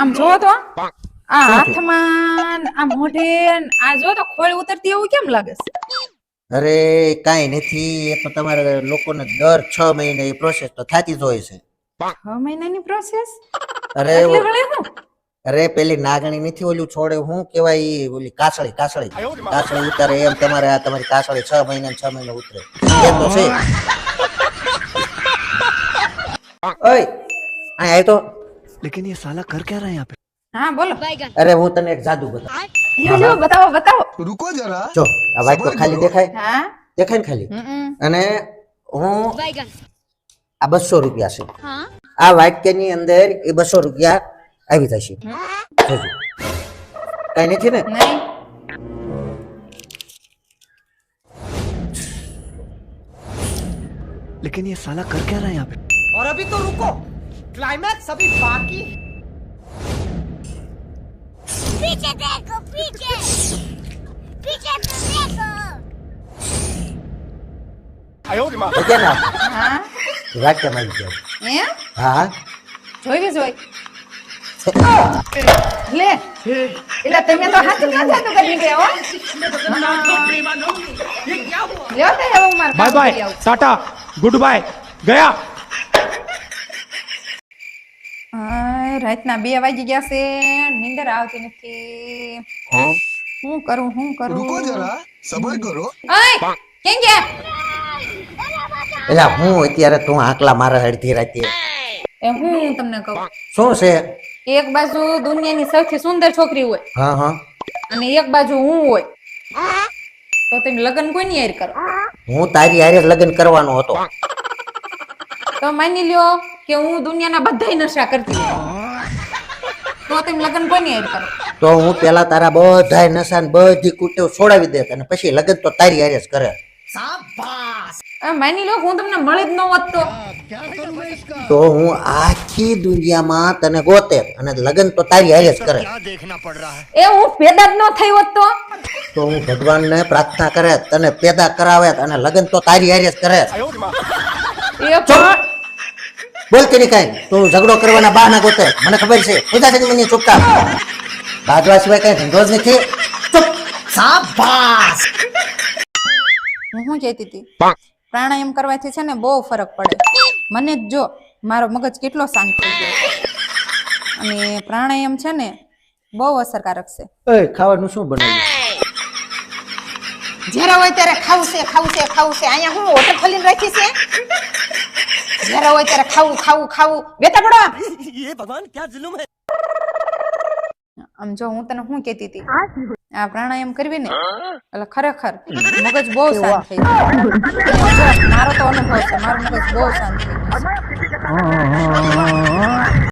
આમ જો તો આ હાથમાં આ મોઢે આ જો તો ખોળ ઉતરતી એવું કેમ લાગે છે? અરે કાંઈ નથી, એ તો તમારે લોકોને દર 6 મહિને એ પ્રોસેસ તો થતી જ હોય છે. 6 મહિનાની પ્રોસેસ? અરે એટલે વળે હું અરે પેલી નાગણી નથી ઓલું છોડે હું કહેવાય ઈ ઓલી કાસળી ઉતારે એમ તમારે આ તમારી કાસળી 6 મહિને 6 મહિને ઉતરે એ તો છે. ઓય આ આય તો लेकिन ये साला कर क्या रहा है यहाँ पे? હા બોલો. અરે હું તને એક જાદુ બતાવું. લ્યો બતાવો બતાવો. रुको जरा જો આ વાઈટ તો ખાલી દેખાય હા ને ખાલી, અને હું આ 200 રૂપિયા છે. આ વાઈટ કે ની અંદર એ 200 રૂપિયા આવી જશે. જોજો કઈ નથી ને? નહીં. लेकिन ये साला कर क्या रहा है यहाँ पे? और अभी तो रुको, क्लाइमैक्स अभी बाकी है। पीछे देखो, पीछे पीछे तो देखो। ઓકે ના હા વાઈટ કે મારી ગયો. હે હા જોઈ લે એટલે તમે તો હાથ જાદુ કરી ગયા હો. લ્યો તે હવે માર bye bye tata good bye गया. રાતના 2 વાગી ગયા છે, નીંદર આવતી નથી. શું કરું रुको जरा सबर करो। ઓય કેમ ગયા? એટલે હું અત્યારે તું આકલા મારા અડધી રાતે એ હું તમને કહું, શું છે? એક બાજુ દુનિયાની સૌથી સુંદર છોકરી હોય હા હા અને એક બાજુ હું હોય, તો તમે લગ્ન કોની હારે કરો? હું તારી હારે લગ્ન કરવાનો હતો. તો માની લ્યો કે હું દુનિયાના બધાય નશા કરતી હોઉં, તો તમે લગ્ન કોની હારે કરો? તો હું પેલા તારા બધાય નશા ને બધી કુટેવ છોડાવી દે અને પછી લગ્ન તો તારી હારે જ કરે. માની લો હું તમને મળી જ ન હોત તો હું આખી દુનિયામાં તને ગોતે અને લગ્ન તો તારી હારે જ કરે. એ હું પેદા જ ન થઈ હોત તો હું ભગવાનને પ્રાર્થના કરે તને પેદા કરાવે અને લગ્ન તો તારી હારે જ કરે. એ પણ બોલતી નહીં કાંઈ, તું ઝઘડો કરવાના બહાના ગોતે. મને ખબર છે બધા છે મને ચૂપચાપ બાજવા સિવાય કઈ ધંધો જ નથી. ચૂપ. હું શું કહેતી હતી, પ્રાણાયામ કરવાથી છે ને બહુ ફરક પડે. મને જ જો મારો મગજ કેટલો શાંત થઈ ગયો, અને પ્રાણાયામ છે ને બહુ અસરકારક છે. ખાવાનું શું બનાવ્યું? જ્યારે હોય ત્યારે ખાવું છે. અહીંયા હું હોટલ ખોલીને રાખી છે, જ્યારે હોય ત્યારે ખાવું બેટા પડો. ये भगवान क्या जुल्म है। આમ જો હું તને શું કહેતી હતી, આ પ્રાણાયામ કરવી ને એટલે ખરેખર મગજ બહુ શાંત થઈ જાય. મારો તો અનુભવ છે, મારું મગજ બહુ શાંત થઈ ગયું છે.